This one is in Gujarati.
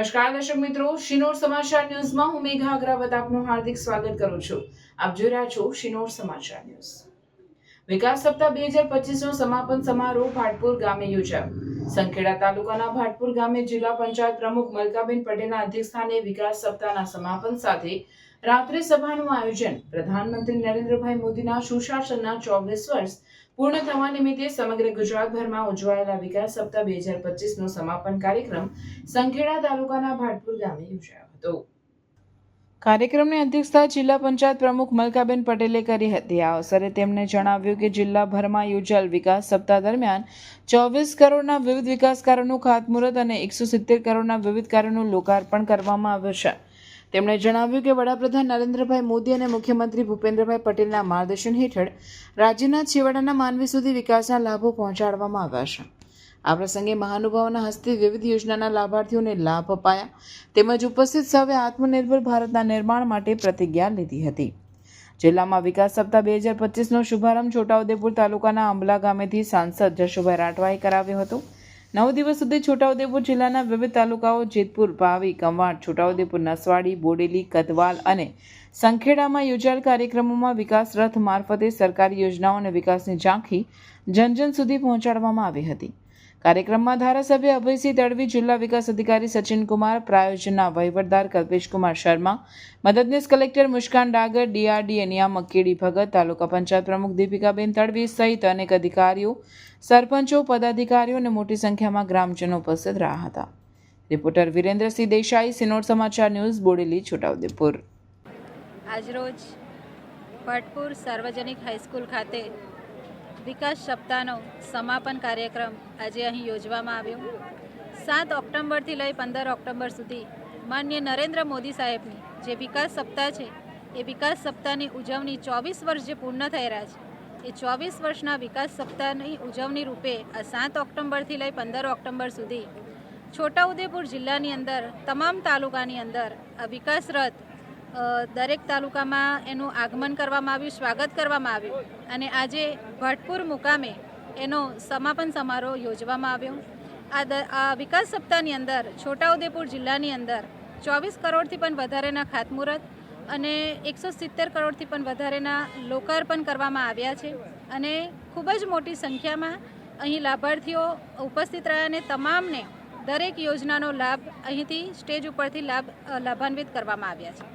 નમસ્કાર દર્શક મિત્રો, શિનોર સમાચાર ન્યૂઝમાં હું મેઘા અગ્રવત આપનું હાર્દિક સ્વાગત કરું છું। આપ જોઈ રહ્યા છો શિનોર સમાચાર ન્યૂઝ। વિકાસ સપ્તાહ 2025નો સમાપન સમારોહ ભાટપુર ગામે યોજાયો। સંખેડા તાલુકાના ભાટપુર ગામે જિલ્લા પંચાયત પ્રમુખ મલકાબેન પટેલના અધ્યક્ષસ્થાને વિકાસ સપ્તાહના સમાપન સાથે રાત્રિ સભાનું આયોજન। પ્રધાનમંત્રી નરેન્દ્રભાઈ મોદીના સુશાસનના 24 વર્ષ પૂર્ણ થવા નિમિત્તે સમગ્ર ગુજરાતભરમાં ઉજવાયેલા વિકાસ સપ્તાહ 2025નો સમાપન કાર્યક્રમ સંખેડા તાલુકાના ભાટપુર ગામે યોજાયો હતો। કાર્યક્રમની અધ્યક્ષતા જિલ્લા પંચાયત પ્રમુખ મલકાબેન પટેલે કરી હતી। આ અવસરે તેમણે જણાવ્યું કે જિલ્લાભરમાં યોજાયેલ વિકાસ સપ્તાહ દરમિયાન 24 કરોડના વિવિધ વિકાસ કાર્યોનું ખાતમુહૂર્ત અને 170 કરોડના વિવિધ કાર્યોનું લોકાર્પણ કરવામાં આવ્યું છે। તેમણે જણાવ્યું કે વડાપ્રધાન નરેન્દ્રભાઈ મોદી અને મુખ્યમંત્રી ભૂપેન્દ્રભાઈ પટેલના માર્ગદર્શન હેઠળ રાજ્યના છેવાડાના માનવી સુધી વિકાસના લાભો પહોંચાડવામાં આવ્યા છે। આ પ્રસંગે મહાનુભાવોના હસ્તે વિવિધ યોજનાના લાભાર્થીઓને લાભ અપાયા તેમજ ઉપસ્થિત સૌએ આત્મનિર્ભર ભારતના નિર્માણ માટે પ્રતિજ્ઞા લીધી હતી। જિલ્લામાં વિકાસ સપ્તાહ 2025નો શુભારંભ છોટાઉદેપુર તાલુકાના આંબલા ગામેથી સાંસદ જશુભાઈ રાઠવાએ કરાવ્યો હતો। 9 દિવસ સુધી છોટાઉદેપુર જિલ્લાના વિવિધ તાલુકાઓ જેતપુર, ભાવી, કવાંટ, છોટાઉદેપુર, નસવાડી, બોડેલી, કદવાલ અને સંખેડામાં યોજાયેલ કાર્યક્રમોમાં વિકાસ રથ મારફતે સરકારી યોજનાઓ અને વિકાસની ઝાંખી જન સુધી પહોંચાડવામાં આવી હતી। કાર્યક્રમમાં ધારાસભ્ય અભયસિંહ તડવી, જિલ્લા વિકાસ અધિકારી સચિન કુમાર, પ્રાયોજનના વહીવટદાર કલ્પેશકુમાર શર્મા, મદદનીશ કલેક્ટર મુસ્કાન ડાગર, ડીઆરડીએ નિયામક કેડી ભગત, તાલુકા પંચાયત પ્રમુખ દીપિકાબેન તડવી સહિત અનેક અધિકારીઓ, સરપંચો, પદાધિકારીઓ અને મોટી સંખ્યામાં ગ્રામજનો ઉપસ્થિત રહ્યા હતા। રિપોર્ટર વિરેન્દ્રસિંહ દેસાઈ, સિનોર સમાચાર ન્યૂઝ, બોડેલી, છોટાઉદેપુર। આજરોજ ભાટપુર સાર્વજનિક હાઈસ્કૂલ ખાતે વિકાસ સપ્તાહનો સમાપન કાર્યક્રમ આજે અહીં યોજવામાં આવ્યો। 7 ઓક્ટોબરથી લઈ 15 ઓક્ટોબર સુધી માનનીય નરેન્દ્ર મોદી સાહેબની જે વિકાસ સપ્તાહ છે એ વિકાસ સપ્તાહની ઉજવણી 24 વર્ષ જે પૂર્ણ થઈ રહ્યા છે એ 24 વર્ષના વિકાસ સપ્તાહની ઉજવણી રૂપે આ 7 ઓક્ટોબરથી લઈ 15 ઓક્ટોબર સુધી છોટાઉદેપુર જિલ્લાની અંદર તમામ તાલુકાની અંદર આ વિકાસ રથ દરેક તાલુકામાં એનું આગમન કરવામાં આવ્યું, સ્વાગત કરવામાં આવ્યું અને આજે ભાટપુર મુકામે એનો સમાપન સમારોહ યોજવામાં આવ્યો। આ વિકાસ સપ્તાહની અંદર છોટાઉદેપુર જિલ્લાની અંદર 24 કરોડથી પણ વધારેના ખાતમુહૂર્ત અને 170 કરોડથી પણ વધારેના લોકાર્પણ કરવામાં આવ્યા છે અને ખૂબ જ મોટી સંખ્યામાં અહીં લાભાર્થીઓ ઉપસ્થિત રહ્યા અને તમામને દરેક યોજનાનો લાભ અહીંથી સ્ટેજ ઉપરથી લાભાન્વિત કરવામાં આવ્યા છે।